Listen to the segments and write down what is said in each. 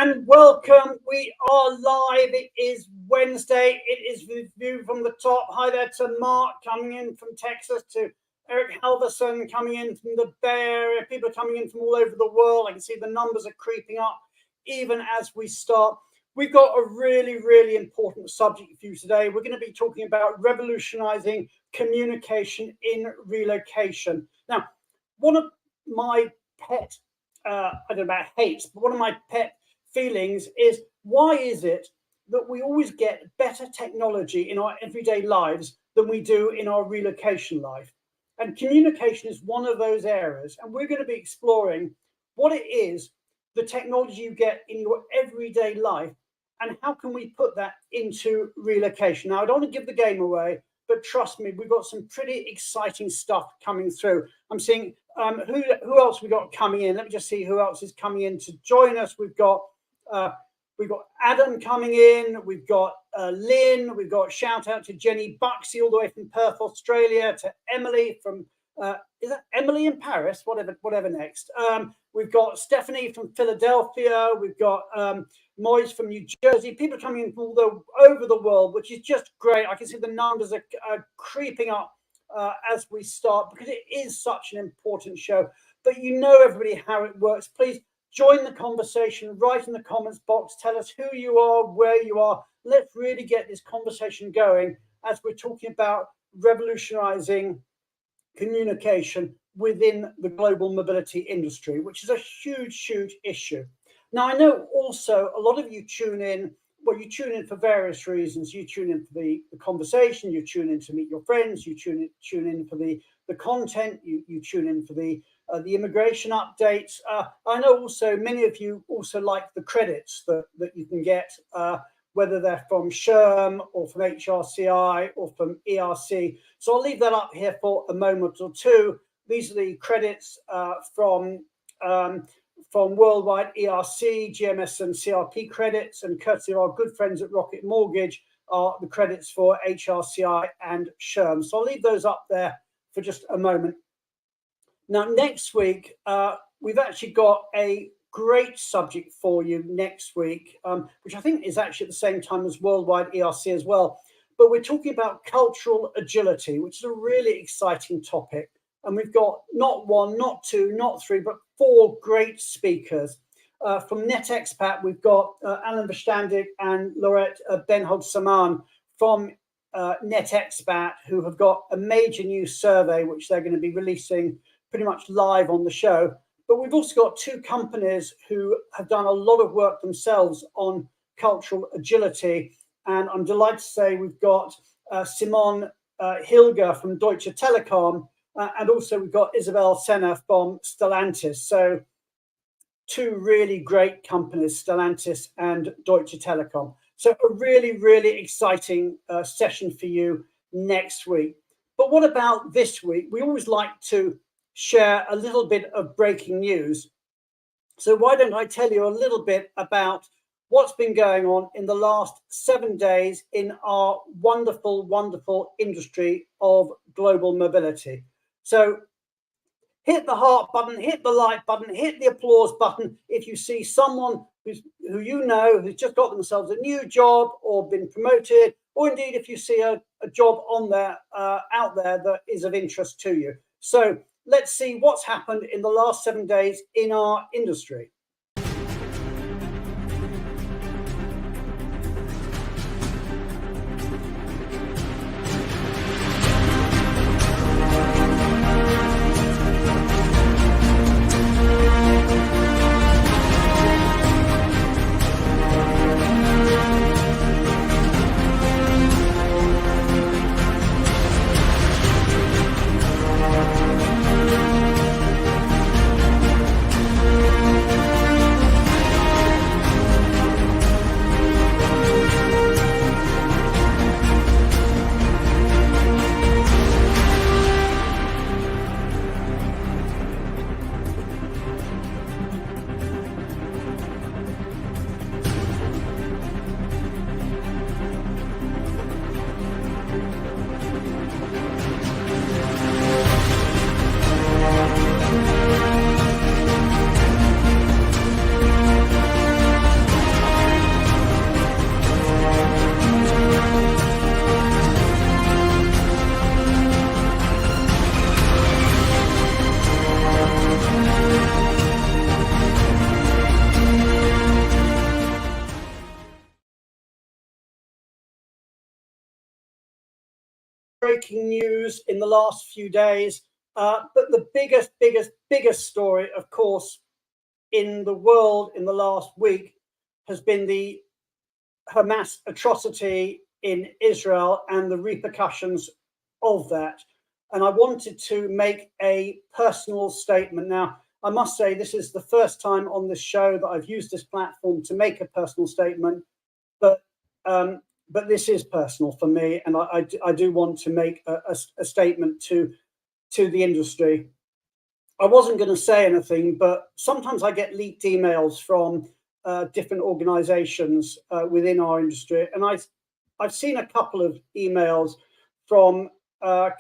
and welcome. We are live. It is Wednesday. It is the view from the top. Hi there to Marc coming in from Texas, to Eric Halverson coming in from the Bay Area. People are coming in from all over the world. I can see the numbers are creeping up even as we start. We've got a really, really important subject for you today. We're going to be talking about revolutionizing communication in relocation. Now, one of my pet, I don't know about hates, but one of my pet feelings is, why is it that we always get better technology in our everyday lives than we do in our relocation life? And communication is one of those areas. And we're going to be exploring what it is, the technology you get in your everyday life, and how can we put that into relocation. Now, I don't want to give the game away, but trust me, we've got some pretty exciting stuff coming through. I'm seeing who else we got coming in. Let me just see who else is coming in to join us. We've got Adam coming in. We've got Lynn. We've got shout out to Jenny Buxey all the way from Perth, Australia, to Emily from is that Emily in Paris? Whatever next. We've got Stephanie from Philadelphia. We've got Moise from New Jersey. People coming in from all over the world, which is just great. I can see the numbers are creeping up as we start, because it is such an important show. But you know, everybody, how it works. Please join the conversation. Write in the comments box. Tell us who you are, where you are. Let's really get this conversation going as we're talking about revolutionizing communication within the global mobility industry, which is a huge, huge issue. Now, I know also a lot of you tune in. Well, you tune in for various reasons. You tune in for the conversation. You tune in to meet your friends. You tune in for the content. You tune in for the immigration updates. I know also many of you also like the credits that you can get, whether they're from SHRM or from HRCI or from ERC. So I'll leave that up here for a moment or two. These are the credits from Worldwide ERC, GMS and CRP credits, and courtesy of our good friends at Rocket Mortgage are the credits for HRCI and SHRM. So I'll leave those up there for just a moment. Now, next week, we've actually got a great subject for you next week, which I think is actually at the same time as Worldwide ERC as well. But we're talking about cultural agility, which is a really exciting topic. And we've got not one, not two, not three, but four great speakers. From NetExpat, we've got Alan Verstandig and Laurette Benhod-Saman from NetExpat, who have got a major new survey, which they're going to be releasing pretty much live on the show. But we've also got two companies who have done a lot of work themselves on cultural agility. And I'm delighted to say we've got Simon Hilger from Deutsche Telekom, and also we've got Isabel Senna from Stellantis. So two really great companies, Stellantis and Deutsche Telekom. So a really, really exciting session for you next week. But what about this week? We always like to share a little bit of breaking news. So why don't I tell you a little bit about what's been going on in the last 7 days in our wonderful, wonderful industry of global mobility. So hit the heart button, hit the like button, hit the applause button if you see someone who you know who's just got themselves a new job or been promoted, or indeed if you see a job on there out there that is of interest to you. So let's see what's happened in the last 7 days in our industry. breaking news in the last few days. But the biggest story, of course, in the world in the last week has been the Hamas atrocity in Israel and the repercussions of that. And I wanted to make a personal statement. Now, I must say this is the first time on this show that I've used this platform to make a personal statement, but this is personal for me, and I do want to make a statement to the industry. I wasn't going to say anything, but sometimes I get leaked emails from different organizations within our industry, and I've seen a couple of emails from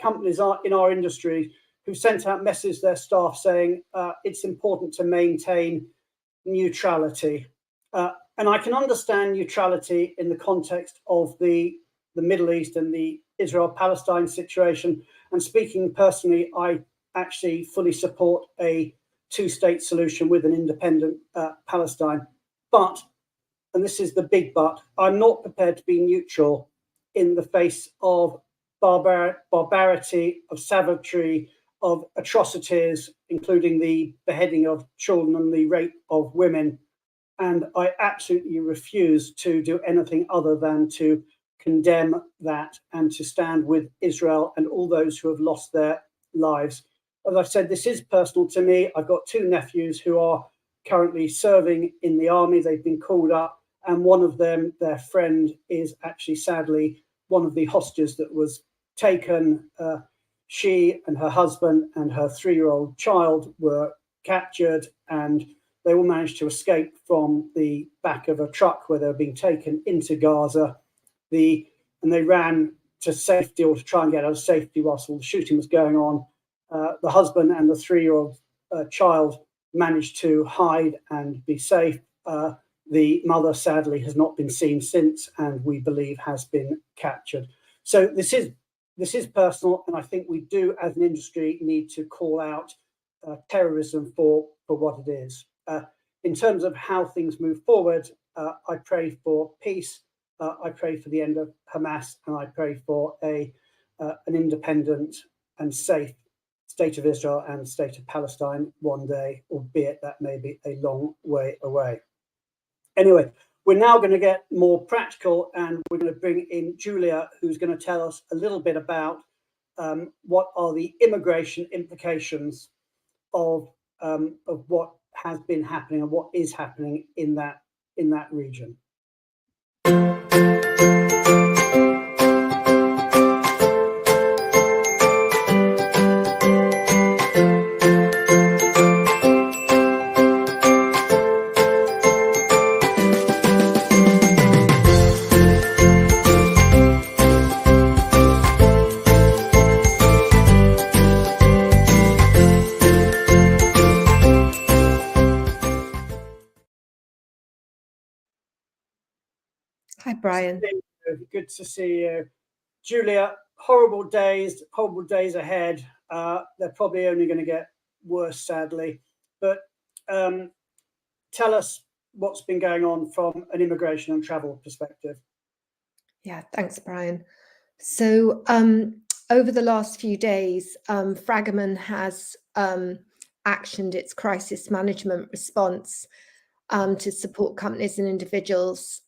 companies in our industry who sent out messages to their staff saying it's important to maintain neutrality. And I can understand neutrality in the context of the Middle East and the Israel-Palestine situation. And speaking personally, I actually fully support a two-state solution with an independent Palestine. But, and this is the big but, I'm not prepared to be neutral in the face of barbarity, of savagery, of atrocities, including the beheading of children and the rape of women. And I absolutely refuse to do anything other than to condemn that and to stand with Israel and all those who have lost their lives. As I've said, this is personal to me. I've got two nephews who are currently serving in the army. They've been called up, and one of them, their friend, is actually sadly one of the hostages that was taken. She and her husband and her 3-year-old child were captured, and they all managed to escape from the back of a truck where they were being taken into Gaza. And they ran to safety, or to try and get out of safety whilst all the shooting was going on. The husband and the 3-year-old child managed to hide and be safe. The mother, sadly, has not been seen since, and we believe has been captured. So this is personal, and I think we do, as an industry, need to call out terrorism for what it is. In terms of how things move forward, I pray for peace. I pray for the end of Hamas, and I pray for an independent and safe state of Israel and state of Palestine one day, albeit that may be a long way away. Anyway, we're now going to get more practical, and we're going to bring in Julia, who's going to tell us a little bit about what are the immigration implications of what has been happening and what is happening in that region. Hi, Brian. Good to see you. Julia, horrible days ahead. They're probably only going to get worse, sadly. But tell us what's been going on from an immigration and travel perspective. Yeah, thanks, Brian. So over the last few days, Fragomen has actioned its crisis management response to support companies and individuals.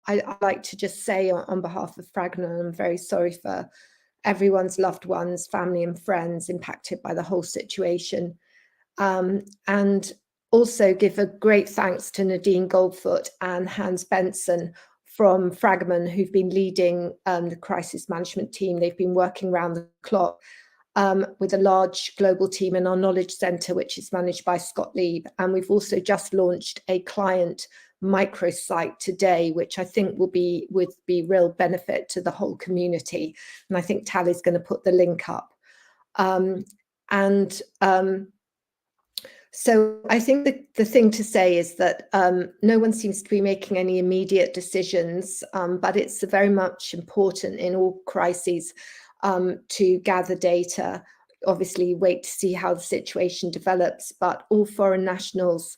I'd like to just say on behalf of Fragomen, I'm very sorry for everyone's loved ones, family and friends impacted by the whole situation. And also give a great thanks to Nadine Goldfoot and Hans Benson from Fragomen, who've been leading the crisis management team. They've been working around the clock with a large global team in our knowledge centre, which is managed by Scott Lieb. And we've also just launched a client microsite today, which I think will be real benefit to the whole community. And I think Tally's going to put the link up. So I think the thing to say is that no one seems to be making any immediate decisions, but it's very much important in all crises to gather data, obviously wait to see how the situation develops, but all foreign nationals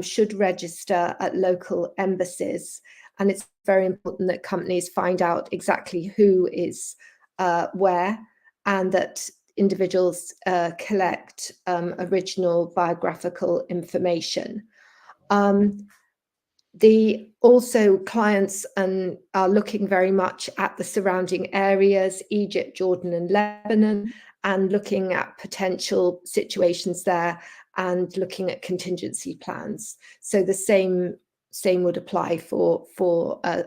should register at local embassies. And it's very important that companies find out exactly who is where, and that individuals collect original biographical information. Also clients are looking very much at the surrounding areas, Egypt, Jordan and Lebanon, and looking at potential situations there and looking at contingency plans. So the same would apply for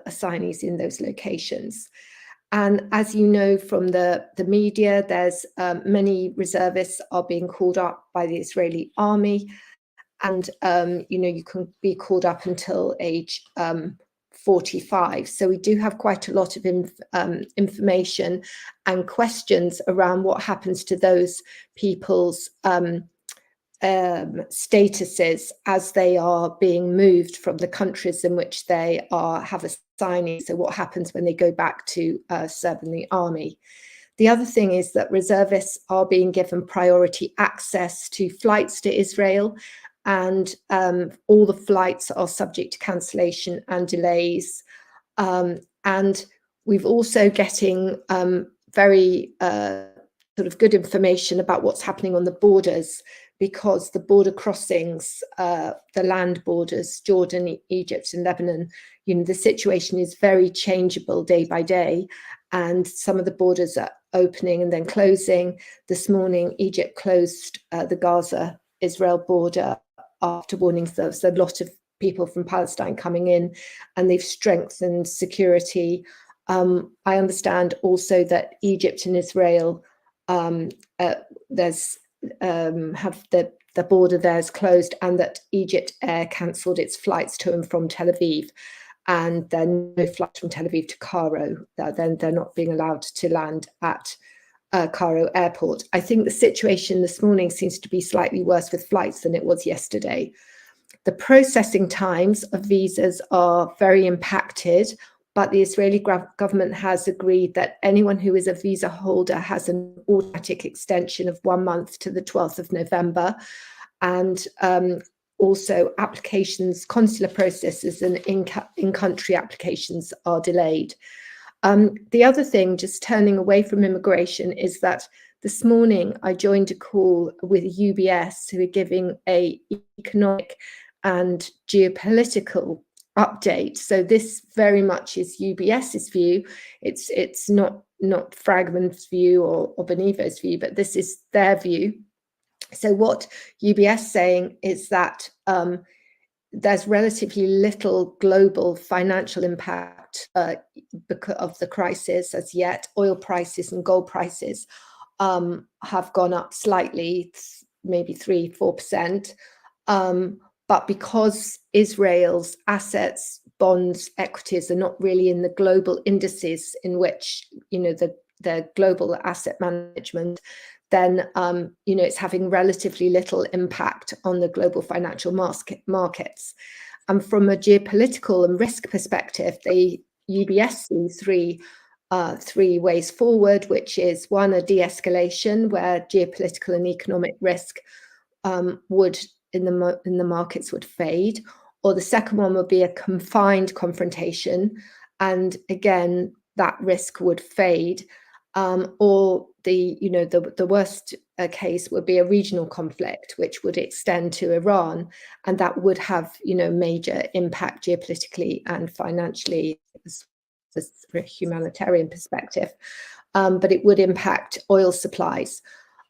assignees in those locations. And as you know from the media, there's many reservists are being called up by the Israeli army. And, you can be called up until age 45. So we do have quite a lot of information and questions around what happens to those people's statuses as they are being moved from the countries in which they have assignees. So what happens when they go back to serve in the army? The other thing is that reservists are being given priority access to flights to Israel, and all the flights are subject to cancellation and delays. And we've also getting very sort of good information about what's happening on the borders, because the border crossings, the land borders, Jordan, Egypt and Lebanon, the situation is very changeable day by day, and some of the borders are opening and then closing. This morning, Egypt closed the Gaza-Israel border after warnings there was a lot of people from Palestine coming in, and they've strengthened security. I understand also that Egypt and Israel have the border there is closed, and that Egypt Air cancelled its flights to and from Tel Aviv, and there are no flights from Tel Aviv to Cairo. Then they're not being allowed to land at Cairo airport. I think the situation this morning seems to be slightly worse with flights than it was yesterday. The processing times of visas are very impacted, but the Israeli government has agreed that anyone who is a visa holder has an automatic extension of 1 month to the 12th of November. And also applications, consular processes and in-country applications are delayed. The other thing, just turning away from immigration, is that this morning I joined a call with UBS, who are giving an economic and geopolitical update. So this very much is UBS's view. It's not Fragment's view or Benivo's view, but this is their view. So what UBS is saying is that there's relatively little global financial impact because of the crisis as yet. Oil prices and gold prices have gone up slightly, maybe 3-4%. But because Israel's assets, bonds, equities are not really in the global indices in which, the global asset management, then, it's having relatively little impact on the global financial markets. And from a geopolitical and risk perspective, UBS sees three ways forward, which is one, a de-escalation, where geopolitical and economic risk would in the markets would fade, or the second one would be a confined confrontation, and again that risk would fade, or the worst case would be a regional conflict which would extend to Iran, and that would have major impact geopolitically and financially from a humanitarian perspective, but it would impact oil supplies.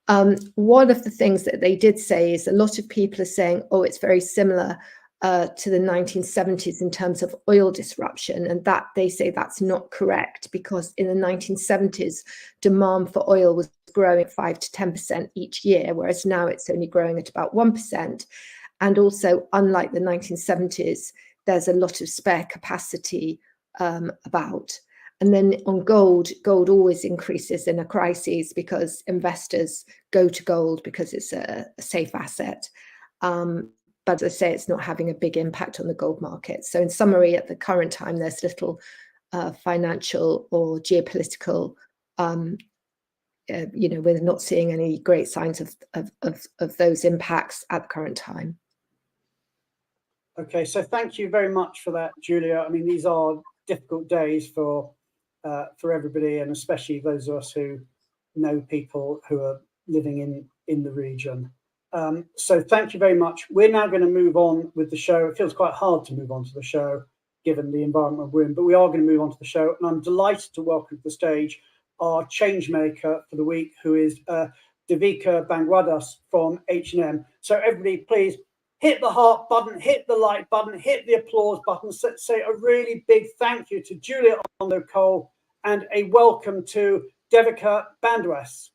One of the things that they did say is a lot of people are saying, oh, it's very similar to the 1970s in terms of oil disruption, and that they say that's not correct, because in the 1970s demand for oil was growing 5 to 10% each year, whereas now it's only growing at about 1%. And also, unlike the 1970s, there's a lot of spare capacity about. And then on gold always increases in a crisis because investors go to gold because it's a safe asset. But as I say, it's not having a big impact on the gold market. So in summary, at the current time, there's little financial or geopolitical, we're not seeing any great signs of those impacts at the current time. Okay, so thank you very much for that, Julia. I mean, these are difficult days for for everybody, and especially those of us who know people who are living in the region. So thank you very much. We're now going to move on with the show. It feels quite hard to move on to the show, given the environment we're in, but we are going to move on to the show. And I'm delighted to welcome to the stage our change maker for the week, who is Devika Bangwadas from H&M. So everybody, please hit the heart button, hit the like button, hit the applause button. Say a really big thank you to Julia Cole and a welcome to Devika Bangwadas.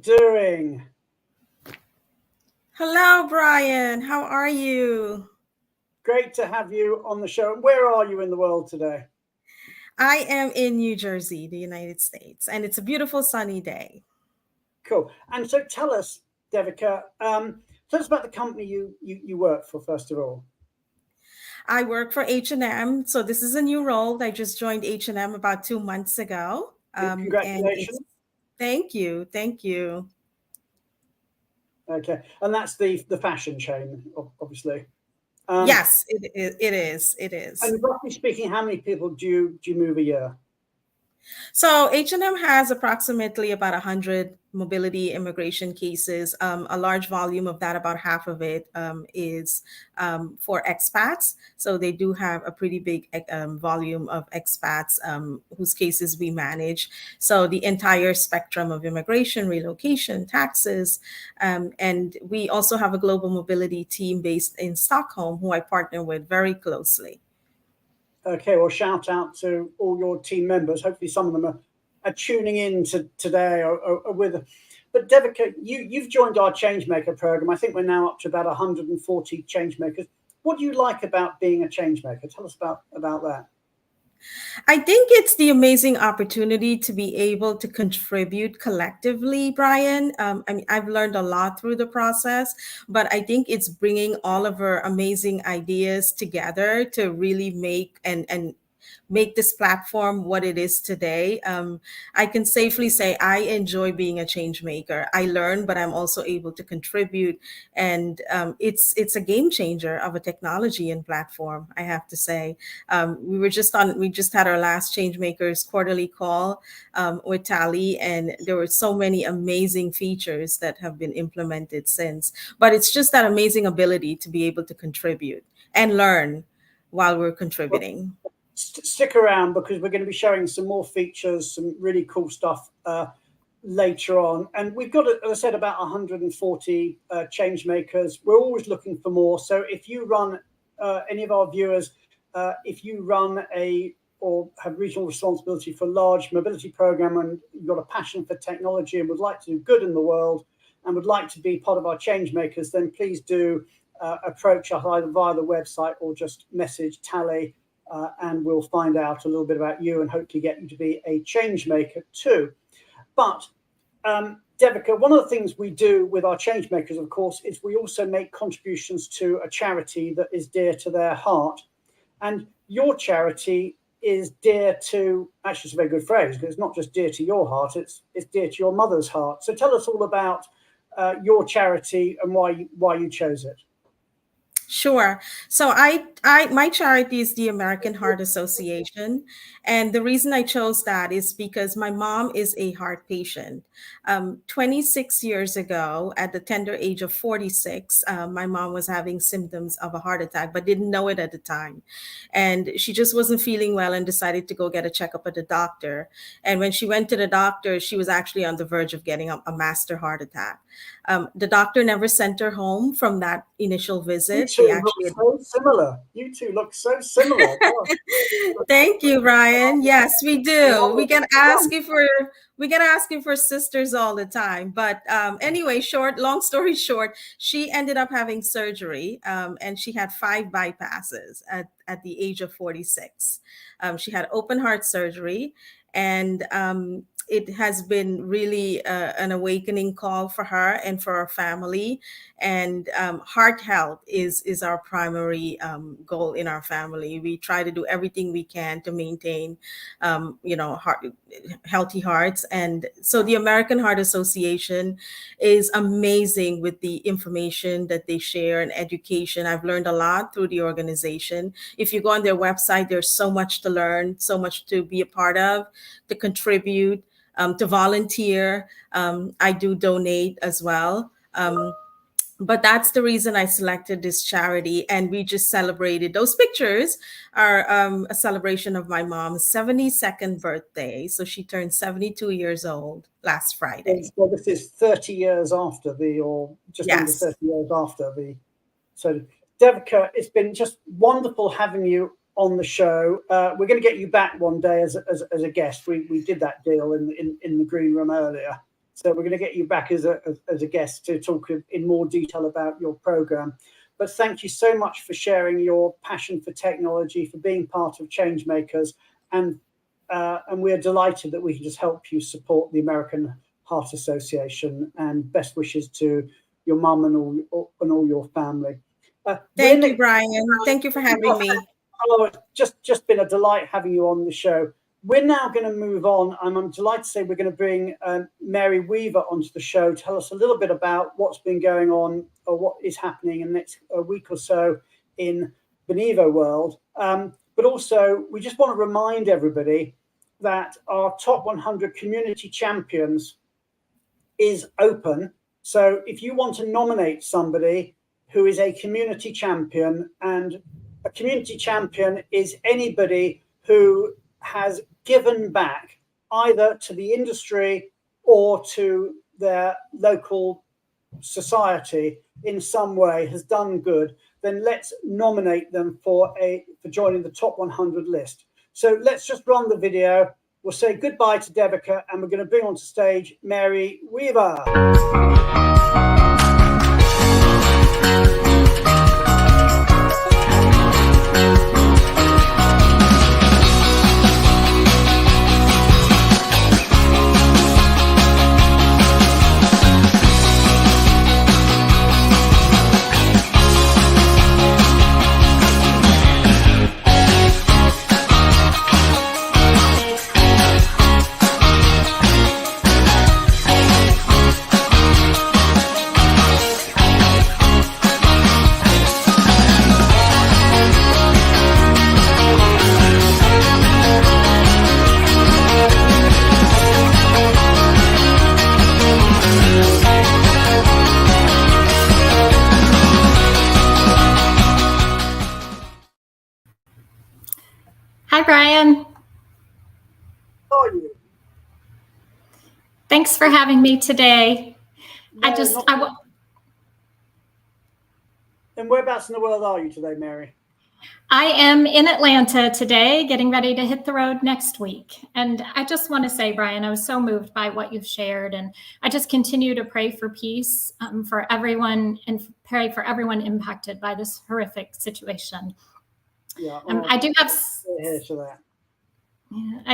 Doing? Hello, Brian. How are you? Great to have you on the show. Where are you in the world today? I am in New Jersey, the United States, and it's a beautiful sunny day. Cool. And so tell us, Devika, tell us about the company you work for, first of all. I work for H&M. So this is a new role. I just joined H&M about 2 months ago. Congratulations. Thank you. Thank you. Okay. And that's the fashion chain, obviously. Yes, it is. It is. And roughly speaking, how many people do you move a year? So H&M has approximately about 100 mobility immigration cases. A large volume of that, about half of it, is for expats. So they do have a pretty big volume of expats whose cases we manage. So the entire spectrum of immigration, relocation, taxes. And we also have a global mobility team based in Stockholm who I partner with very closely. Okay, well, shout out to all your team members. Hopefully some of them are tuning in today or with. But Devika, you've joined our Changemaker program. I think we're now up to about 140 changemakers. What do you like about being a changemaker? Tell us about that. I think it's the amazing opportunity to be able to contribute collectively, Brian. I mean, I've learned a lot through the process, but I think it's bringing all of our amazing ideas together to really make and make this platform what it is today. I can safely say I enjoy being a change maker. I learn, but I'm also able to contribute. And it's a game changer of a technology and platform, I have to say. We just had our last change makers quarterly call with Tally, and there were so many amazing features that have been implemented since. But it's just that amazing ability to be able to contribute and learn while we're contributing. Stick around, because we're going to be showing some more features, some really cool stuff later on. And we've got, as I said, about 140 change makers. We're always looking for more. So if you run, any of our viewers, if you run or have regional responsibility for a large mobility program and you've got a passion for technology and would like to do good in the world and would like to be part of our change makers, then please do approach us either via the website or just message Tally. And we'll find out a little bit about you and hopefully get you to be a change maker too. But Devika, one of the things we do with our change makers, of course, is we also make contributions to a charity that is dear to their heart. And your charity is dear to, actually it's a very good phrase, because it's not just dear to your heart, it's dear to your mother's heart. So tell us all about your charity and why you chose it. Sure. So my charity is the American Heart Association. And the reason I chose that is because my mom is a heart patient. 26 years ago, at the tender age of 46, my mom was having symptoms of a heart attack, but didn't know it at the time. And she just wasn't feeling well and decided to go get a checkup at the doctor. And when she went to the doctor, she was actually on the verge of getting a master heart attack. The doctor never sent her home from that initial visit. she two actually look so similar. You two look so similar. Thank you, Brian. Yes, we do. We get ask you for sisters all the time. But anyway, long story short, she ended up having surgery, and she had 5 bypasses at the age of 46. She had open heart surgery, and it has been really an awakening call for her and for our family. And heart health is our primary goal in our family. We try to do everything we can to maintain, healthy hearts. And so the American Heart Association is amazing with the information that they share and education. I've learned a lot through the organization. If you go on their website, there's so much to learn, so much to be a part of, to contribute, to volunteer. I do donate as well. But that's the reason I selected this charity. And we just celebrated, those pictures are a celebration of my mom's 72nd birthday. So she turned 72 years old last Friday. So this is 30 years after or just under 30 years after the. So Devika, it's been just wonderful having you on the show. We're going to get you back one day as a guest. We did that deal in the green room earlier. So we're going to get you back as a guest to talk in more detail about your program. But thank you so much for sharing your passion for technology, for being part of Changemakers, and we're delighted that we can just help you support the American Heart Association. And best wishes to your mum and all your family. Thank you, Brian. Thank you for having me. Oh, it's just been a delight having you on the show. We're now going to move on. I'm delighted to say we're going to bring Mary Weaver onto the show to tell us a little bit about what's been going on or what is happening in the next week or so in Benivo world. But also, we just want to remind everybody that our top 100 community champions is open. So if you want to nominate somebody who is a community champion, and a community champion is anybody who has given back either to the industry or to their local society in some way, has done good, then let's nominate them for joining the top 100 list. So let's just run the video. We'll say goodbye to Devika, and we're going to bring onto stage Mary Weaver. Hi, Brian. How are you? Thanks for having me today. And whereabouts in the world are you today, Mary? I am in Atlanta today, getting ready to hit the road next week. And I just want to say, Brian, I was so moved by what you've shared. And I just continue to pray for peace for everyone, and pray for everyone impacted by this horrific situation. Yeah, I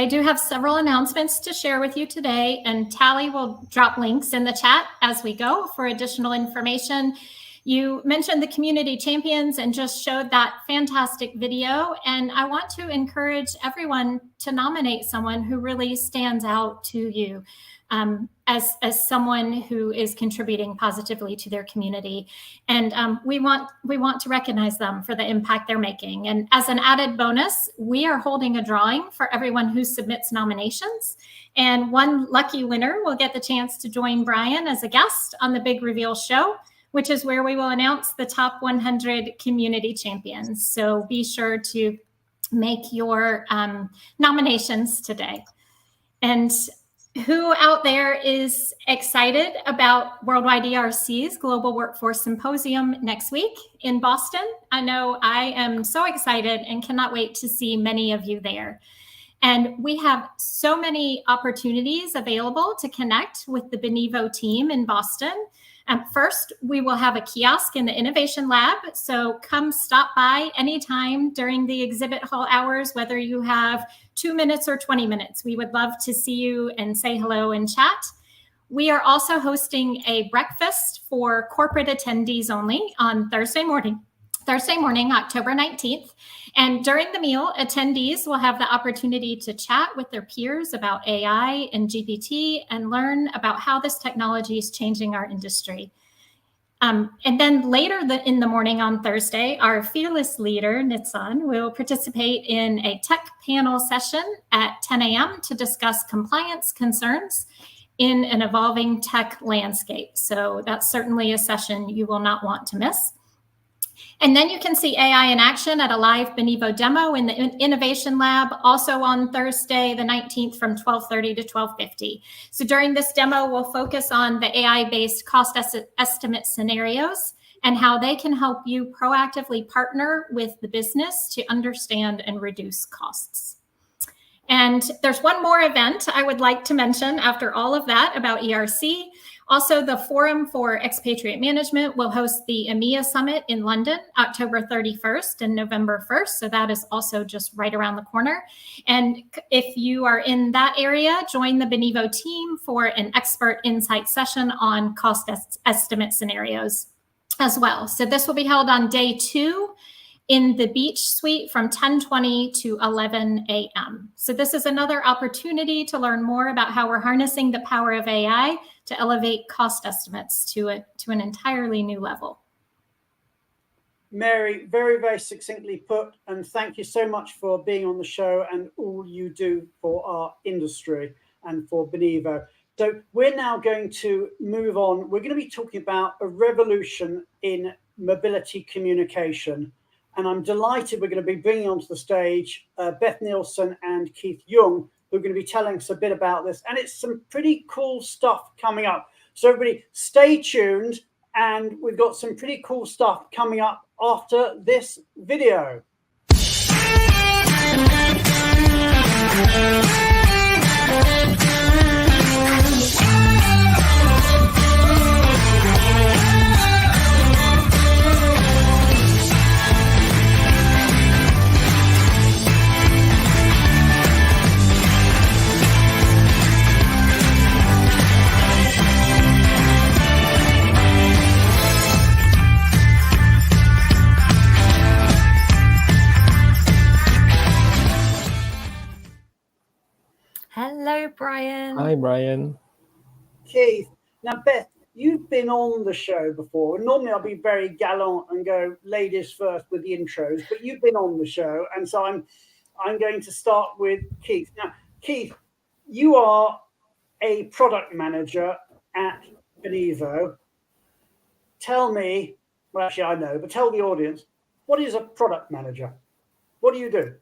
do have several announcements to share with you today, and Tally will drop links in the chat as we go for additional information. You mentioned the community champions and just showed that fantastic video, and I want to encourage everyone to nominate someone who really stands out to you as someone who is contributing positively to their community. And we want to recognize them for the impact they're making. And as an added bonus, we are holding a drawing for everyone who submits nominations. And one lucky winner will get the chance to join Brian as a guest on the Big Reveal show, which is where we will announce the top 100 community champions. So be sure to make your nominations today. And Who out there is excited about Worldwide ERC's Global Workforce Symposium next week in Boston? I know I am so excited and cannot wait to see many of you there. And we have so many opportunities available to connect with the Benivo team in Boston. First, we will have a kiosk in the Innovation Lab. So come stop by anytime during the exhibit hall hours, whether you have 2 minutes or 20 minutes. We would love to see you and say hello and chat. We are also hosting a breakfast for corporate attendees only on Thursday morning, October 19th. And during the meal, attendees will have the opportunity to chat with their peers about AI and GPT and learn about how this technology is changing our industry. And then later in the morning on Thursday, our fearless leader, Nitsan, will participate in a tech panel session at 10 a.m. to discuss compliance concerns in an evolving tech landscape. So that's certainly a session you will not want to miss. And then you can see AI in action at a live Benivo demo in the Innovation Lab, also on Thursday, the 19th from 12:30 to 12:50. So during this demo, we'll focus on the AI-based cost estimate scenarios and how they can help you proactively partner with the business to understand and reduce costs. And there's one more event I would like to mention after all of that about ERC. Also, the Forum for Expatriate Management will host the EMEA Summit in London, October 31st and November 1st. So that is also just right around the corner. And if you are in that area, join the Benivo team for an expert insight session on cost estimate scenarios as well. So this will be held on day 2 in the Beach Suite from 10:20 to 11 a.m. So this is another opportunity to learn more about how we're harnessing the power of AI to elevate cost estimates to an entirely new level. Mary, very, very succinctly put, and thank you so much for being on the show and all you do for our industry and for Benivo. So we're now going to move on. We're going to be talking about a revolution in mobility communication. And I'm delighted we're going to be bringing onto the stage Beth Nielsen and Keith Young, who are going to be telling us a bit about this. And it's some pretty cool stuff coming up. So everybody stay tuned. And we've got some pretty cool stuff coming up after this video. Hello, Brian. Hi, Brian. Keith. Now, Beth, you've been on the show before. Normally, I'll be very gallant and go ladies first with the intros, but you've been on the show. And so I'm going to start with Keith. Now, Keith, you are a product manager at Benivo. Tell me, well, actually, I know, but tell the audience, what is a product manager? What do you do?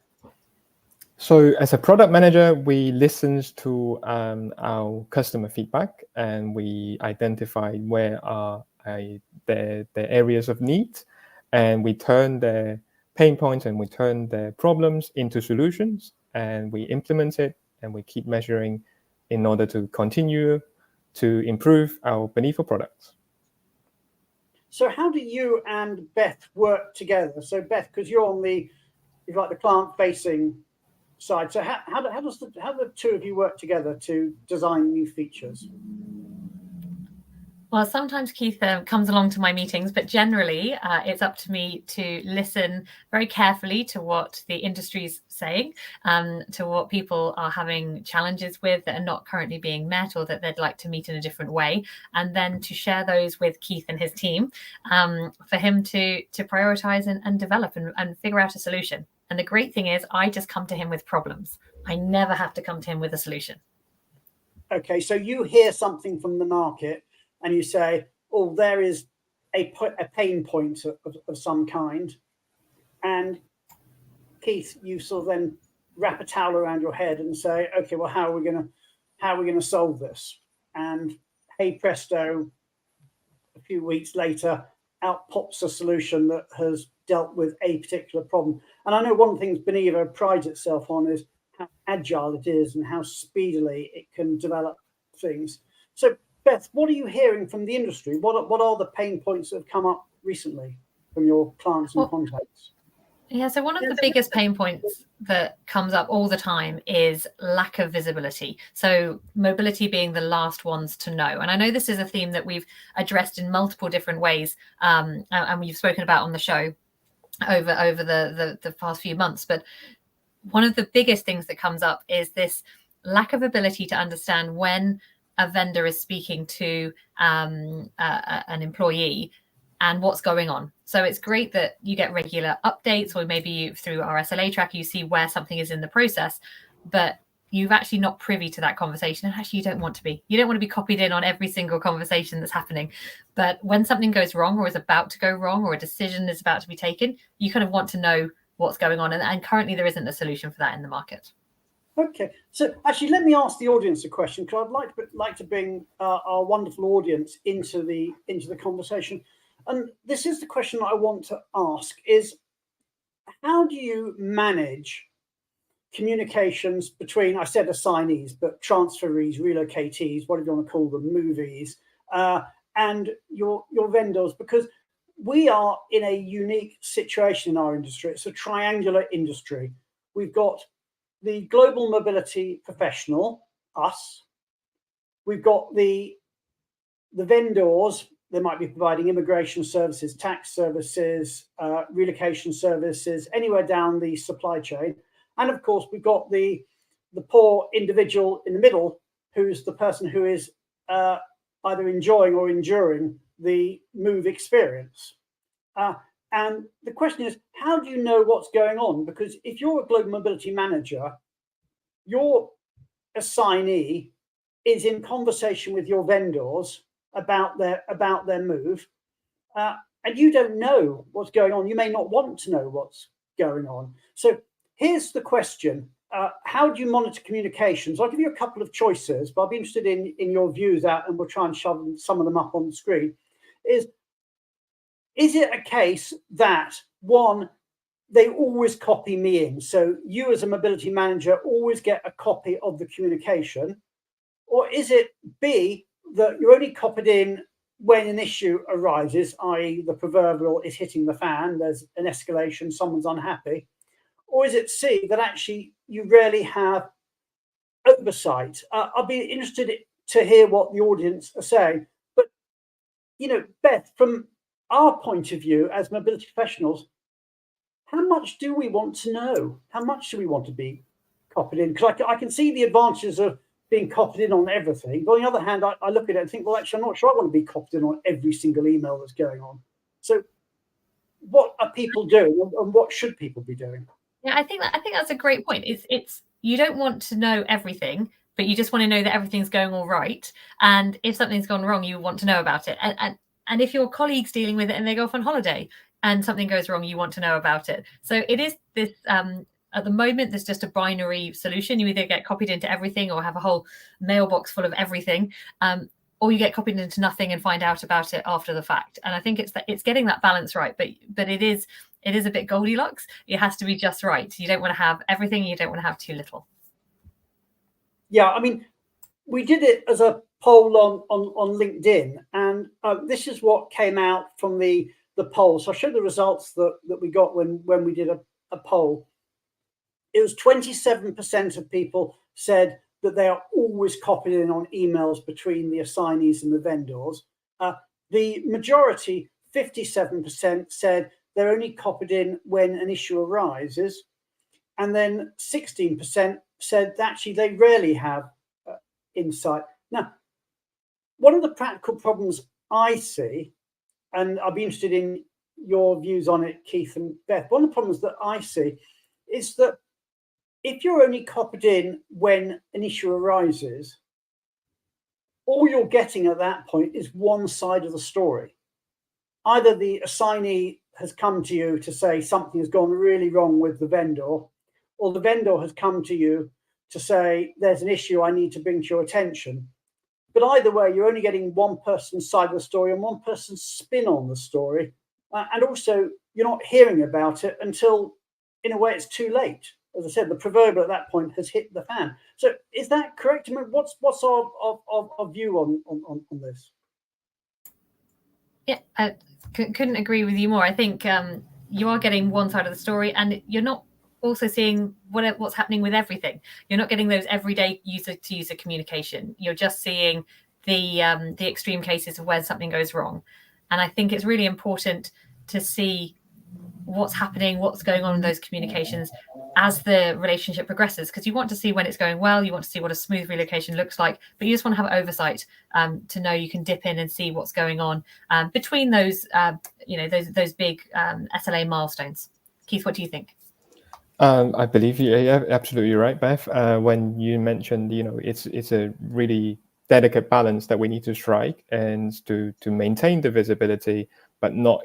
So as a product manager, we listen to our customer feedback and we identify where are their areas of need, and we turn their pain points and we turn their problems into solutions, and we implement it and we keep measuring in order to continue to improve our Benivo products. So how do you and Beth work together? So Beth, because you're like the client-facing side. So how do the two of you work together to design new features? Well, sometimes Keith comes along to my meetings, but generally it's up to me to listen very carefully to what the industry's saying, to what people are having challenges with that are not currently being met or that they'd like to meet in a different way, and then to share those with Keith and his team for him to prioritize and develop and figure out a solution. And the great thing is I just come to him with problems. I never have to come to him with a solution. Okay, so you hear something from the market and you say, oh, there is a pain point of some kind. And Keith, you sort of then wrap a towel around your head and say, okay, well, how are we going to how are we going to solve this? And hey presto, a few weeks later, out pops a solution that has dealt with a particular problem. And I know one of the things Benivo prides itself on is how agile it is and how speedily it can develop things. So Beth, what are you hearing from the industry? What are the pain points that have come up recently from your clients and contacts? Yeah, so one of the biggest pain points that comes up all the time is lack of visibility. So mobility being the last ones to know. And I know this is a theme that we've addressed in multiple different ways, and we've spoken about on the show over the past few months. But one of the biggest things that comes up is this lack of ability to understand when a vendor is speaking to an employee and what's going on. So it's great that you get regular updates, or maybe through our SLA tracker, you see where something is in the process, but you've actually not privy to that conversation. And actually you don't want to be. You don't want to be copied in on every single conversation that's happening. But when something goes wrong or is about to go wrong or a decision is about to be taken, you kind of want to know what's going on. And currently there isn't a solution for that in the market. Okay, so actually, let me ask the audience a question, because I'd like to bring our wonderful audience into the conversation. And this is the question that I want to ask: is how do you manage communications between, I said assignees, but transferees, relocatees, whatever you want to call them, movies, and your vendors? Because we are in a unique situation in our industry. It's a triangular industry. We've got the global mobility professional, us. We've got the vendors. They might be providing immigration services, tax services, relocation services, anywhere down the supply chain. And of course, we've got the poor individual in the middle, who's the person who is either enjoying or enduring the move experience. And the question is, how do you know what's going on? Because if you're a global mobility manager, your assignee is in conversation with your vendors about their move, and you don't know what's going on. You may not want to know what's going on. So here's the question: how do you monitor communications? I'll give you a couple of choices, but I'll be interested in your views out, and we'll try and shove some of them up on the screen. Is it a case that, one, they always copy me in? So you as a mobility manager always get a copy of the communication? Or is it B, that you're only copied in when an issue arises, i.e. the proverbial is hitting the fan, there's an escalation, someone's unhappy? Or is it C, that actually you rarely have oversight? I'll be interested to hear what the audience are saying. But, you know, Beth, from our point of view as mobility professionals, how much do we want to know? How much do we want to be copied in? Because I can see the advantages of being copied in on everything. But on the other hand, I look at it and think, well, actually, I'm not sure I want to be copied in on every single email that's going on. So what are people doing, and what should people be doing? Yeah, I think that's a great point. It's you don't want to know everything, but you just want to know that everything's going all right. And if something's gone wrong, you want to know about it. And if your colleague's dealing with it and they go off on holiday and something goes wrong, you want to know about it. So it is this, at the moment, there's just a binary solution. You either get copied into everything or have a whole mailbox full of everything, or you get copied into nothing and find out about it after the fact. And I think it's getting that balance right. But it is a bit Goldilocks. It has to be just right. You don't want to have everything. You don't want to have too little. Yeah, I mean, we did it as a poll on LinkedIn, and this is what came out from the poll. So I'll show the results that we got when we did a poll. It was 27% of people said that they are always copied in on emails between the assignees and the vendors. The majority, 57%, said they're only copied in when an issue arises. And then 16% said that actually they rarely have insight. Now, one of the practical problems I see, and I'll be interested in your views on it, Keith and Beth, one of the problems that I see is that if you're only copied in when an issue arises, all you're getting at that point is one side of the story. Either the assignee has come to you to say something has gone really wrong with the vendor, or the vendor has come to you to say, there's an issue I need to bring to your attention. But either way, you're only getting one person's side of the story and one person's spin on the story. And also, you're not hearing about it until, in a way, it's too late. As I said, the proverbial at that point has hit the fan. So is that correct? I mean, what's our view on this? Yeah, I couldn't agree with you more. I think you are getting one side of the story, and you're not also seeing what's happening with everything. You're not getting those everyday user-to-user communication. You're just seeing the extreme cases of where something goes wrong. And I think it's really important to see what's happening, what's going on in those communications as the relationship progresses, because you want to see when it's going well, you want to see what a smooth relocation looks like, but you just want to have oversight to know you can dip in and see what's going on between those, those big SLA milestones. Keith, what do you think? I believe you're absolutely right, Beth. When you mentioned, it's a really delicate balance that we need to strike, and to maintain the visibility, but not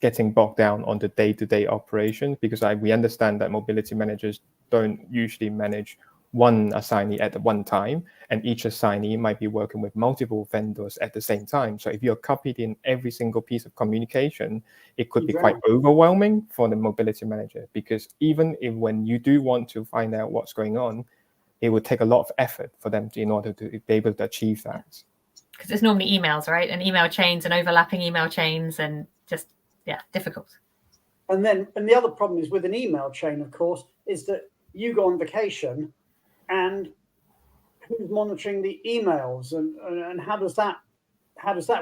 getting bogged down on the day-to-day operations, because we understand that mobility managers don't usually manage one assignee at one time, and each assignee might be working with multiple vendors at the same time. So if you're copied in every single piece of communication, it could be quite overwhelming for the mobility manager, because even when you do want to find out what's going on, it would take a lot of effort for them in order to be able to achieve that. Because it's normally emails, right? And email chains and overlapping email chains, and just difficult. And the other problem is with an email chain, of course, is that you go on vacation, and who's monitoring the emails, and how does that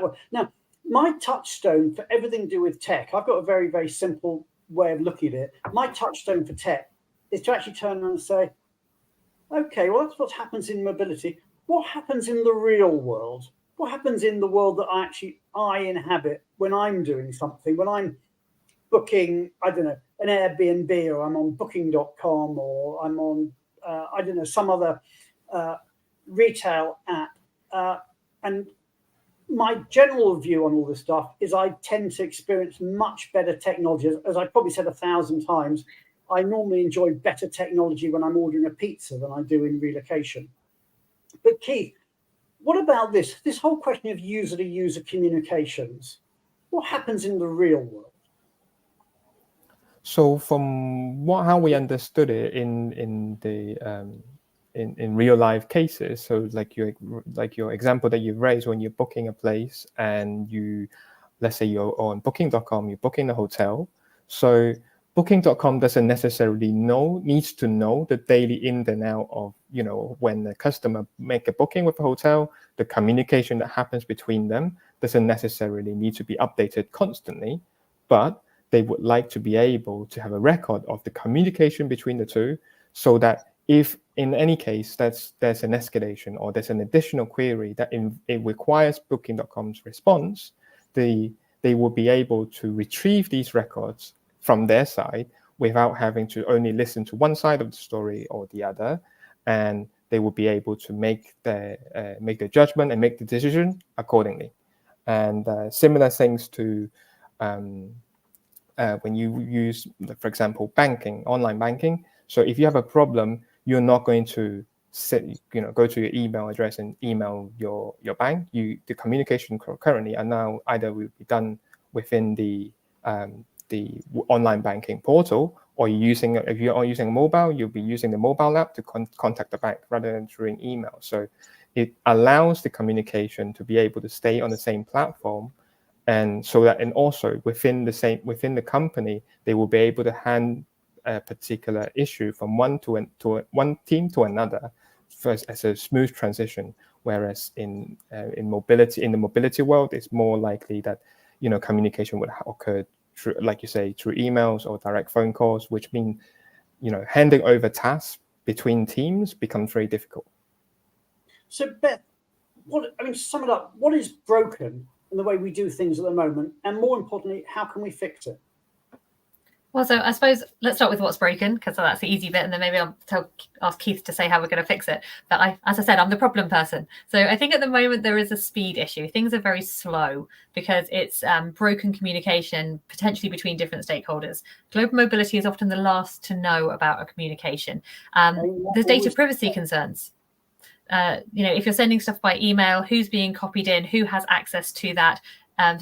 work? Now, my touchstone for everything to do with tech, I've got a very, very simple way of looking at it. My touchstone for tech is to actually turn around and say, okay, well, that's what happens in mobility. What happens in the real world? What happens in the world that I inhabit when I'm doing something, when I'm booking, I don't know, an Airbnb, or I'm on booking.com, or I'm on, some other retail app. And my general view on all this stuff is I tend to experience much better technology. As I probably said 1,000 times, I normally enjoy better technology when I'm ordering a pizza than I do in relocation. But Keith, what about this whole question of user-to-user communications? What happens in the real world? So from how we understood it in real life cases, so like your example that you've raised, when you're booking a place and let's say you're on booking.com, you're booking a hotel. So booking.com doesn't necessarily needs to know the daily in and out of, when the customer make a booking with a hotel, the communication that happens between them doesn't necessarily need to be updated constantly, but they would like to be able to have a record of the communication between the two, so that if in any case there's an escalation or there's an additional query that it requires booking.com's response, they will be able to retrieve these records from their side without having to only listen to one side of the story or the other, and they will be able to make their judgment and make the decision accordingly. And similar things to when you use, for example, banking, online banking. So if you have a problem, you're not going to go to your email address and email your bank. The communication currently are now either will be done within the online banking portal, or if you are using a mobile, you'll be using the mobile app to contact the bank rather than through email. So it allows the communication to be able to stay on the same platform, and so that, and also within the company, they will be able to hand a particular issue from one team to another as a smooth transition. Whereas in the mobility world, it's more likely that communication would occur through, like you say, through emails or direct phone calls, which mean handing over tasks between teams becomes very difficult. So Beth, sum it up. What is broken in the way we do things at the moment, and more importantly, how can we fix it? Well, so I suppose let's start with what's broken, because that's the easy bit, and then maybe I'll ask Keith to say how we're going to fix it. But as I said, I'm the problem person. So I think at the moment there is a speed issue. Things are very slow because it's broken communication, potentially between different stakeholders. Global mobility is often the last to know about a communication. There's data privacy concerns. If you're sending stuff by email, who's being copied in, who has access to that?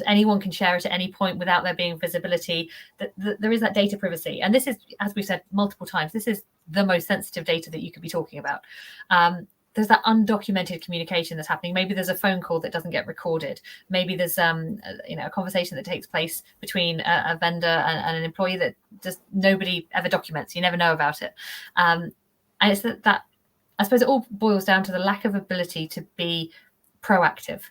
Anyone can share it at any point without there being visibility. There is that data privacy. And this is, as we've said multiple times, this is the most sensitive data that you could be talking about. There's that undocumented communication that's happening. Maybe there's a phone call that doesn't get recorded. Maybe there's a conversation that takes place between a vendor and an employee that just nobody ever documents. You never know about it. And it's that I suppose it all boils down to the lack of ability to be proactive.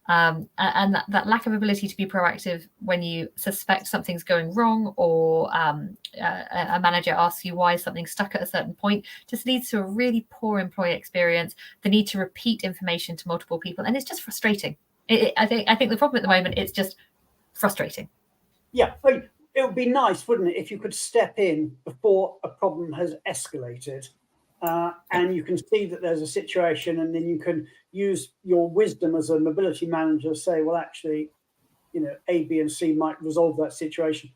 And that lack of ability to be proactive when you suspect something's going wrong, or a manager asks you why something's stuck at a certain point, just leads to a really poor employee experience, the need to repeat information to multiple people, and it's just frustrating. I think the problem at the moment, it's just frustrating. Yeah, it would be nice, wouldn't it, if you could step in before a problem has escalated. And you can see that there's a situation, and then you can use your wisdom as a mobility manager to say, well, actually, A, B, and C might resolve that situation.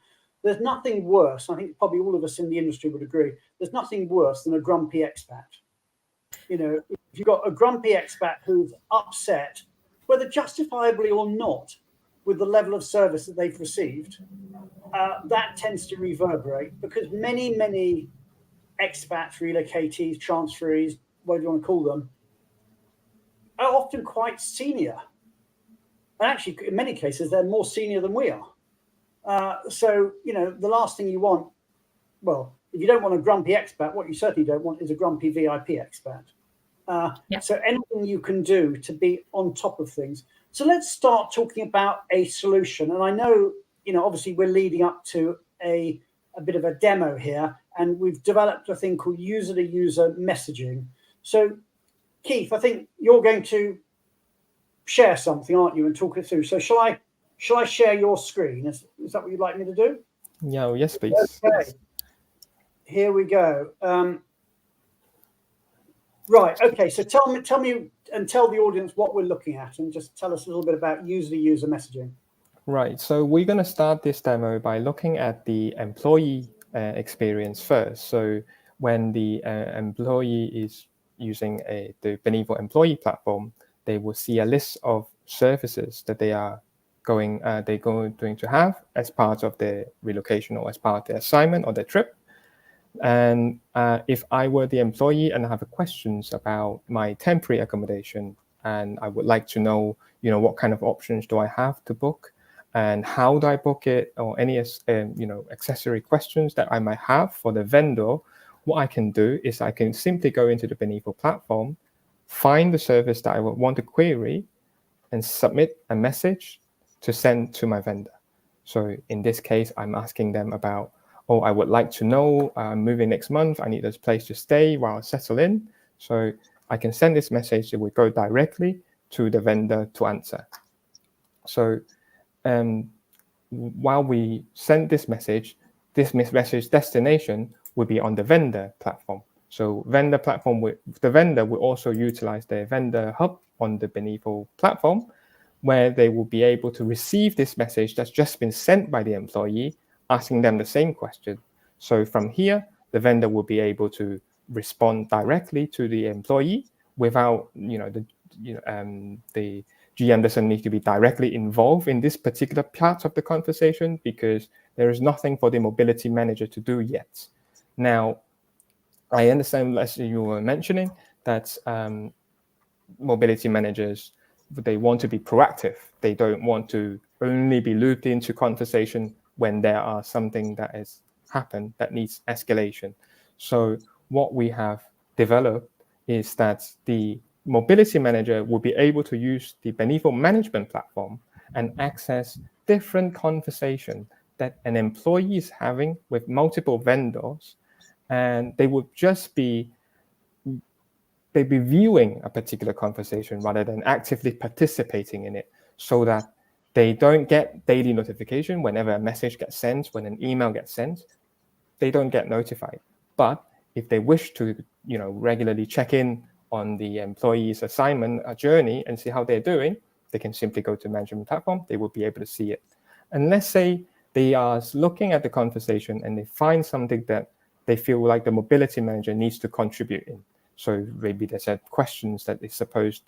There's nothing worse. I think probably all of us in the industry would agree. There's nothing worse than a grumpy expat. If you've got a grumpy expat who's upset, whether justifiably or not, with the level of service that they've received, that tends to reverberate, because many expats, relocatees, transferees, whatever you want to call them, are often quite senior. And actually, in many cases, they're more senior than we are. So, the last thing you want, well, if you don't want a grumpy expat, what you certainly don't want is a grumpy VIP expat. So anything you can do to be on top of things. So let's start talking about a solution. And I know, obviously we're leading up to a bit of a demo here, and we've developed a thing called user-to-user messaging. So, Keith, I think you're going to share something, aren't you, and talk it through. So shall I share your screen? Is that what you'd like me to do? Yeah, yes, please. Okay. Here we go. Right. Okay. So tell me and tell the audience what we're looking at, and just tell us a little bit about user-to-user messaging. Right. So we're going to start this demo by looking at the employee experience first. So when the employee is using the Benivo employee platform, they will see a list of services that they are going to have as part of their relocation, or as part of their assignment or their trip. And if I were the employee and I have questions about my temporary accommodation, and I would like to know, what kind of options do I have to book, and how do I book it, or any accessory questions that I might have for the vendor, what I can do is I can simply go into the Benivo platform, find the service that I would want to query, and submit a message to send to my vendor. So in this case, I'm asking them about, I would like to know, I'm moving next month, I need this place to stay while I settle in. So I can send this message, it would go directly to the vendor to answer. So while we send this message destination will be on the vendor platform. So the vendor will also utilize their vendor hub on the Benivo platform, where they will be able to receive this message that's just been sent by the employee, asking them the same question. So from here, the vendor will be able to respond directly to the employee without, the GM doesn't need to be directly involved in this particular part of the conversation, because there is nothing for the mobility manager to do yet. Now, I understand, as you were mentioning, that mobility managers, they want to be proactive. They don't want to only be looped into conversation when there are something that has happened that needs escalation. So what we have developed is that the mobility manager will be able to use the Benivo management platform and access different conversation that an employee is having with multiple vendors, and they would just be viewing a particular conversation rather than actively participating in it, so that they don't get daily notification whenever a message gets sent, when an email gets sent. they don't get notified. But if they wish to, regularly check in on the employee's assignment journey and see how they're doing, they can simply go to management platform. They will be able to see it. And let's say they are looking at the conversation and they find something that they feel like the mobility manager needs to contribute in. So maybe there's a questions that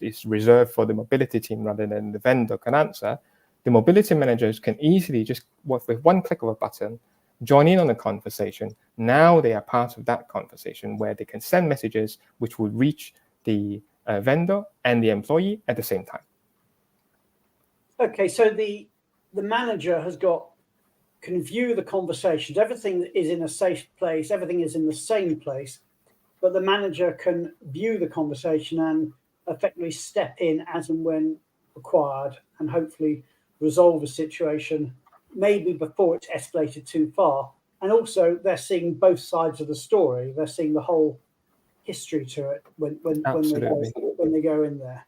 is reserved for the mobility team rather than the vendor can answer. The mobility managers can easily just, with one click of a button, join in on the conversation. Now they are part of that conversation where they can send messages which will reach the vendor and the employee at the same time. Okay, so the manager can view the conversations. Everything is in a safe place. Everything is in the same place, but the manager can view the conversation and effectively step in as and when required and hopefully resolve a situation maybe before it's escalated too far. And also they're seeing both sides of the story. They're seeing the whole history to it when they go in there.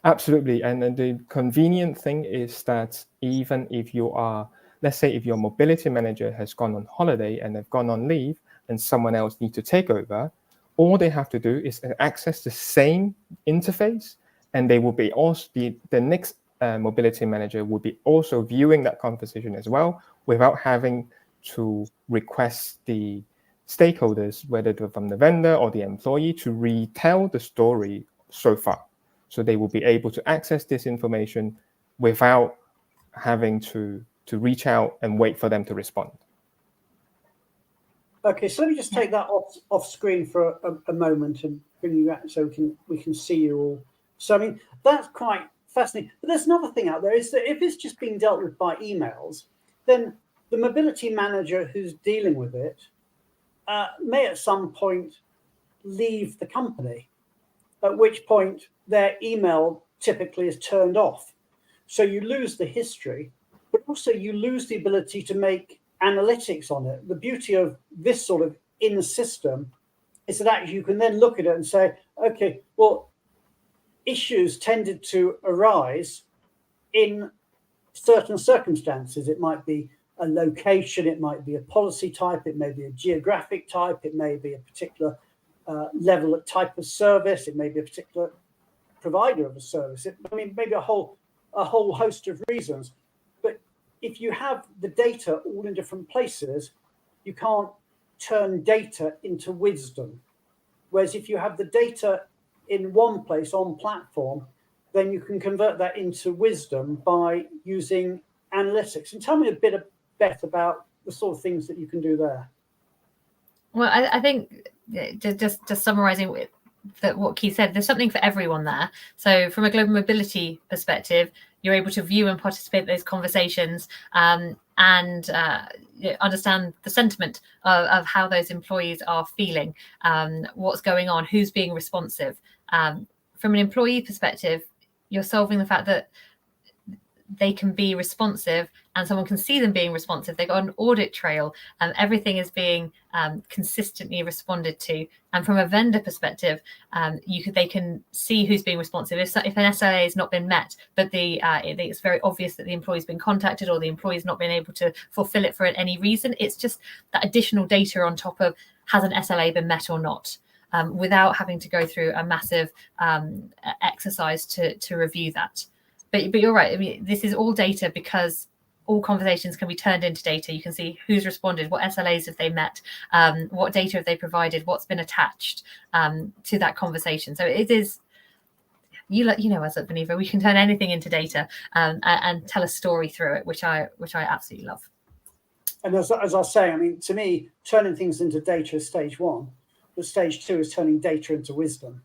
Absolutely. And the convenient thing is that even if you are, let's say if your mobility manager has gone on holiday and they've gone on leave and someone else needs to take over, all they have to do is access the same interface, and they will be also the next mobility manager will be also viewing that conversation as well without having to request the stakeholders, whether they're from the vendor or the employee, to retell the story so far. So they will be able to access this information without having to reach out and wait for them to respond. Okay, so let me just take that off screen for a moment and bring you out so we can see you all. So I mean, that's quite fascinating. But there's another thing out there is that if it's just being dealt with by emails, then the mobility manager who's dealing with it may at some point leave the company, at which point their email typically is turned off. So you lose the history, but also you lose the ability to make analytics on it. The beauty of this sort of in system is that actually you can then look at it and say, okay, well, issues tended to arise in certain circumstances. It might be a location, it might be a policy type, it may be a geographic type, it may be a particular level of type of service, it may be a particular provider of a service. Maybe a whole host of reasons. But if you have the data all in different places, you can't turn data into wisdom. Whereas if you have the data in one place on platform, then you can convert that into wisdom by using analytics. And tell me a bit, Beth, about the sort of things that you can do there. Well, I think just summarising what Keith said, there's something for everyone there. So from a global mobility perspective, you're able to view and participate in those conversations and understand the sentiment of how those employees are feeling, what's going on, who's being responsive. From an employee perspective, you're solving the fact that they can be responsive and someone can see them being responsive. They've got an audit trail and everything is being consistently responded to. And from a vendor perspective, they can see who's being responsive. If an SLA has not been met, but it's very obvious that the employee's been contacted or the employee's not been able to fulfill it for any reason, it's just that additional data on top of has an SLA been met or not, without having to go through a massive exercise to review that. But you're right. I mean, this is all data because all conversations can be turned into data. You can see who's responded, what SLAs have they met, what data have they provided, what's been attached to that conversation. So it is, us at Benivo, we can turn anything into data and tell a story through it, which I absolutely love. And as I was saying, I mean, to me, turning things into data is stage one, but stage two is turning data into wisdom.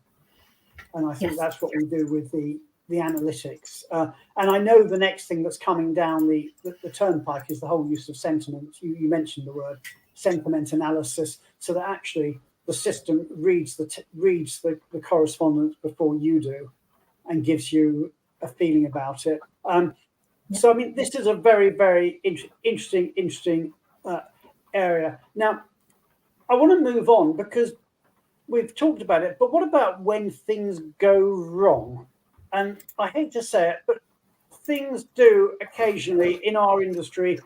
And I think that's what we do with the analytics. And I know the next thing that's coming down the turnpike is the whole use of sentiment. You mentioned the word sentiment analysis, so that actually the system reads the correspondence before you do and gives you a feeling about it. So, I mean, this is a very, very interesting area. Now, I want to move on because we've talked about it, but what about when things go wrong? And I hate to say it, but things do occasionally in our industry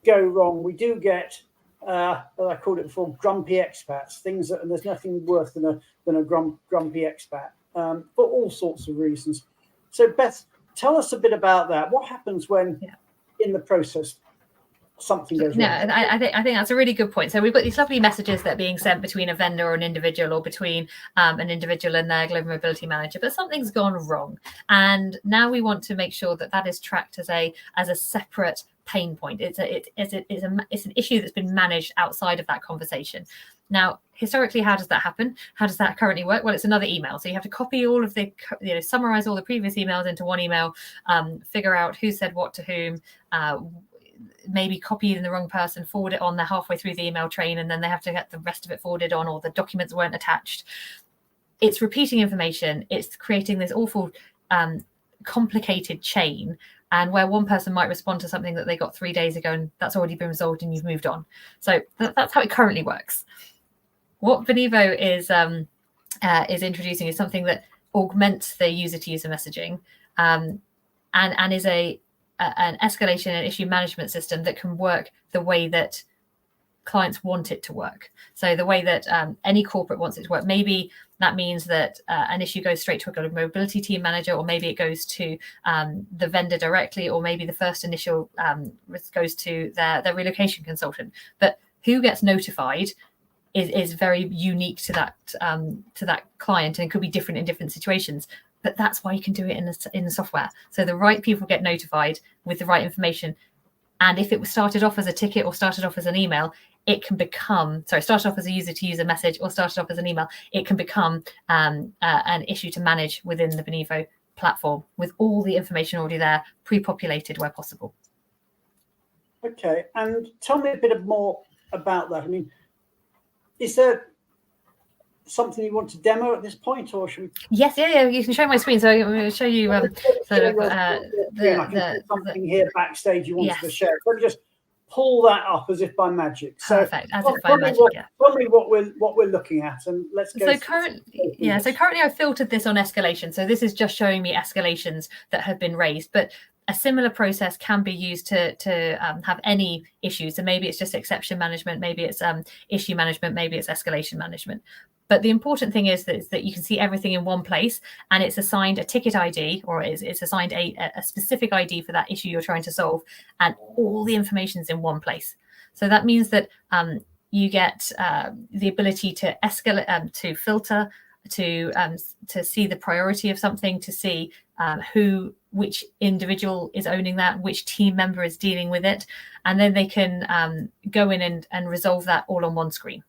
go wrong. We do get I called it before, grumpy expats, things that, and there's nothing worse than a grumpy expat, for all sorts of reasons. So Beth, tell us a bit about that. What happens when in the process something goes wrong? Yeah, I think that's a really good point. So we've got these lovely messages that are being sent between a vendor or an individual, or between an individual and their global mobility manager, but something's gone wrong, and now we want to make sure that that is tracked as a separate pain point. It's an issue that's been managed outside of that conversation. Now, historically, how does that happen? How does that currently work? Well, it's another email. So you have to copy all of the, summarize all the previous emails into one email, figure out who said what to whom, maybe copy in the wrong person, forward it on, they're halfway through the email train, and then they have to get the rest of it forwarded on, or the documents weren't attached. It's repeating information. It's creating this awful, complicated chain, and where one person might respond to something that they got 3 days ago, and that's already been resolved and you've moved on. So that's how it currently works. What Benivo is introducing is something that augments the user-to-user messaging, and is an escalation and issue management system that can work the way that clients want it to work. So the way that any corporate wants it to work. Maybe that means that an issue goes straight to a global mobility team manager, or maybe it goes to the vendor directly, or maybe the first initial goes to their relocation consultant. But who gets notified is very unique to that client, and it could be different in different situations. But that's why you can do it in the software. So the right people get notified with the right information. And if it was started off as a ticket or started off as an email, it can become, started off as a user-to-user message or started off as an email, it can become an issue to manage within the Benivo platform with all the information already there, pre-populated where possible. Okay, and tell me a bit more about that. I mean, is there something you want to demo at this point, or should we? Yes, yeah, you can show my screen. So I'm going to show you something here backstage you wanted to share. Let me just pull that up as if by magic. Perfect, as if by magic. Tell me what we're looking at, and let's go. So currently I've filtered this on escalation. So this is just showing me escalations that have been raised, but a similar process can be used to have any issues. So maybe it's just exception management, maybe it's issue management, maybe it's escalation management. But the important thing is that you can see everything in one place, and it's assigned a ticket ID, or it's assigned a specific ID for that issue you're trying to solve, and all the information is in one place. So that means that you get the ability to escalate, to filter, to see the priority of something, to see which individual is owning that, which team member is dealing with it, and then they can go in and resolve that all on one screen.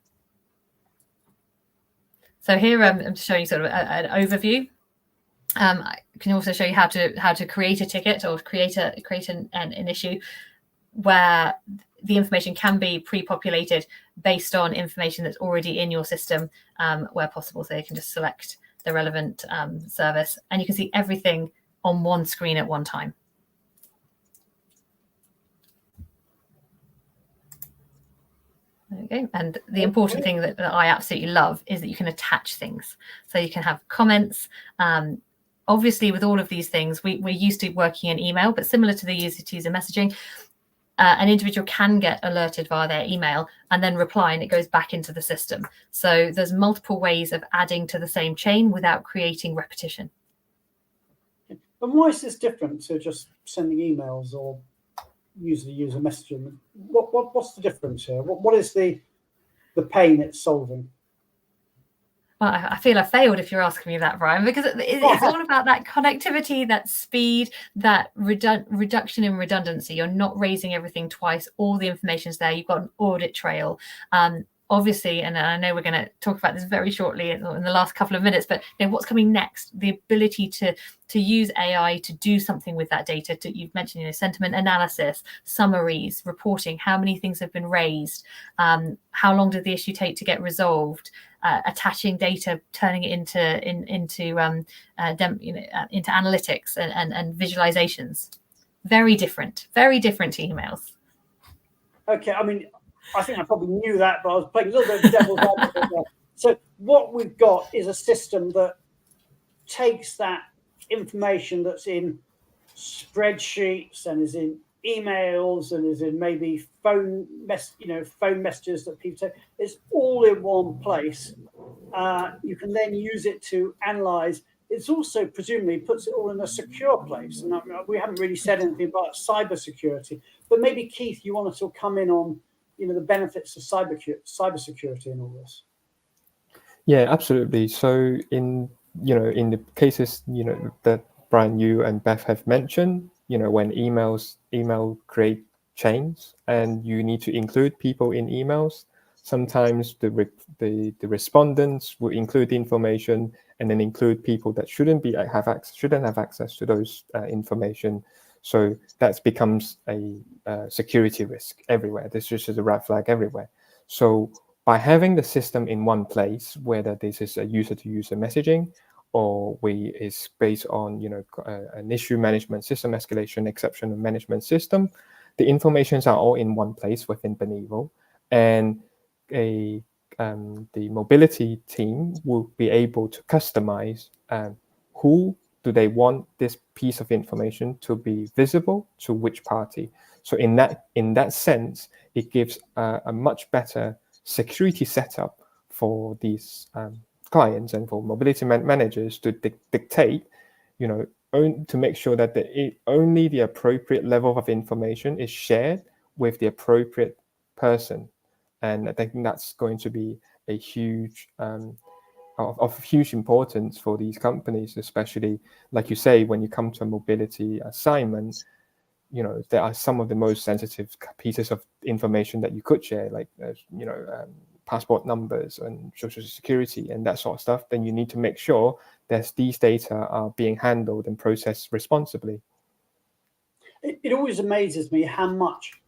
So here I'm just showing sort of an overview. I can also show you how to create a ticket or create an issue where the information can be pre-populated based on information that's already in your system where possible. So you can just select the relevant service, and you can see everything on one screen at one time. Okay, and the important thing that I absolutely love is that you can attach things. So you can have comments. Obviously, with all of these things, we're used to working in email, but similar to the user-to-user messaging, an individual can get alerted via their email and then reply, and it goes back into the system. So there's multiple ways of adding to the same chain without creating repetition. But why is this different to just sending emails or user-to-user messaging? What's the difference here? What is the pain it's solving? Well, I feel I failed if you're asking me that, Brian, because it's all about that connectivity, that speed, that reduction in redundancy. You're not raising everything twice. All the information's there. You've got an audit trail. Obviously, and I know we're going to talk about this very shortly in the last couple of minutes, but what's coming next? The ability to use AI to do something with that data. You've mentioned sentiment analysis, summaries, reporting, how many things have been raised, how long did the issue take to get resolved, attaching data, turning it into analytics and visualizations. Very different to emails. Okay, I mean, I think I probably knew that, but I was playing a little bit of devil's advocate there. So what we've got is a system that takes that information that's in spreadsheets and is in emails and is in maybe phone messages that people take. It's all in one place. You can then use it to analyze. It's also presumably puts it all in a secure place. And we haven't really said anything about cybersecurity, but maybe Keith, you want to sort of come in on the benefits of cybersecurity in all this. Yeah, absolutely. So in the cases that Brian, you and Beth have mentioned, when email create chains and you need to include people in emails, sometimes the respondents will include information and then include people that shouldn't have access to those information. So that becomes a security risk everywhere. This is just a red flag everywhere. So by having the system in one place, whether this is a user-to-user messaging or is based on an issue management system, escalation, exception management system, the informations are all in one place within Benivo, and the mobility team will be able to customize who do they want this piece of information to be visible to which party. So in that sense, it gives a much better security setup for these clients and for mobility managers to dictate, to make sure that only the appropriate level of information is shared with the appropriate person. And I think that's going to be a huge of huge importance for these companies, especially like you say, when you come to a mobility assignment. There are some of the most sensitive pieces of information that you could share, like passport numbers and social security and that sort of stuff. Then you need to make sure that these data are being handled and processed responsibly. It always amazes me how much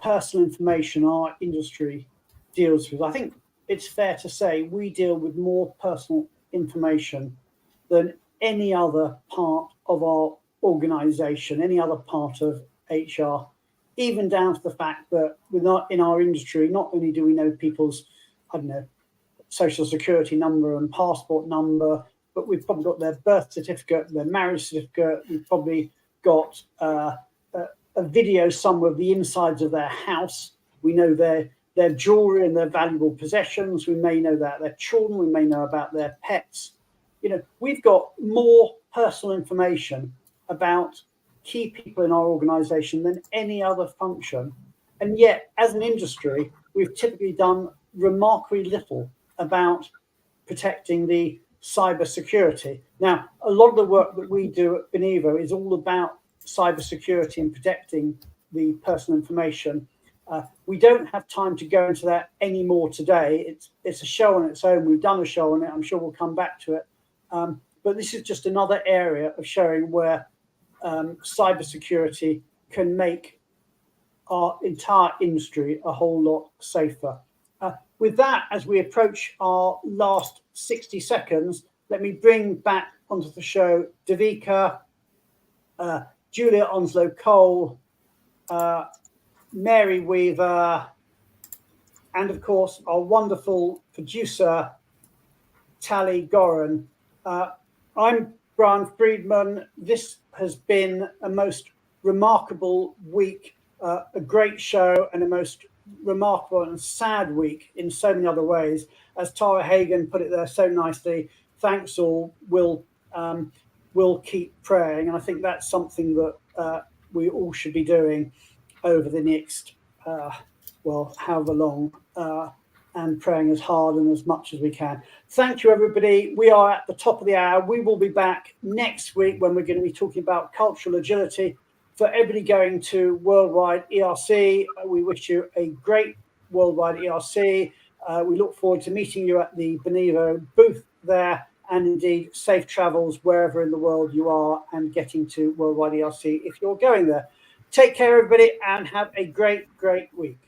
personal information our industry deals with. I think it's fair to say we deal with more personal information than any other part of our organization, any other part of HR, even down to the fact that in our industry, not only do we know people's, social security number and passport number, but we've probably got their birth certificate, their marriage certificate. We've probably got a video somewhere of the insides of their house. We know their jewelry and their valuable possessions. We may know about their children. We may know about their pets. We've got more personal information about key people in our organization than any other function. And yet, as an industry, we've typically done remarkably little about protecting the cybersecurity. Now, a lot of the work that we do at Benivo is all about cybersecurity and protecting the personal information. We don't have time to go into that anymore today. It's a show on its own. We've done a show on it. I'm sure we'll come back to it. But this is just another area of showing where cybersecurity can make our entire industry a whole lot safer. With that, as we approach our last 60 seconds, let me bring back onto the show Davika, Julia Onslow-Cole, Mary Weaver, and of course our wonderful producer, Tally Goran. I'm Brian Friedman. This has been a most remarkable week, a great show, and a most remarkable and sad week in so many other ways. As Tara Hagen put it there so nicely, thanks all. We'll keep praying, and I think that's something that we all should be doing over the next, however long, and praying as hard and as much as we can. Thank you, everybody. We are at the top of the hour. We will be back next week when we're going to be talking about cultural agility. For everybody going to Worldwide ERC, we wish you a great Worldwide ERC. We look forward to meeting you at the Benivo booth there, and indeed safe travels wherever in the world you are and getting to Worldwide ERC if you're going there. Take care, everybody, and have a great, great week.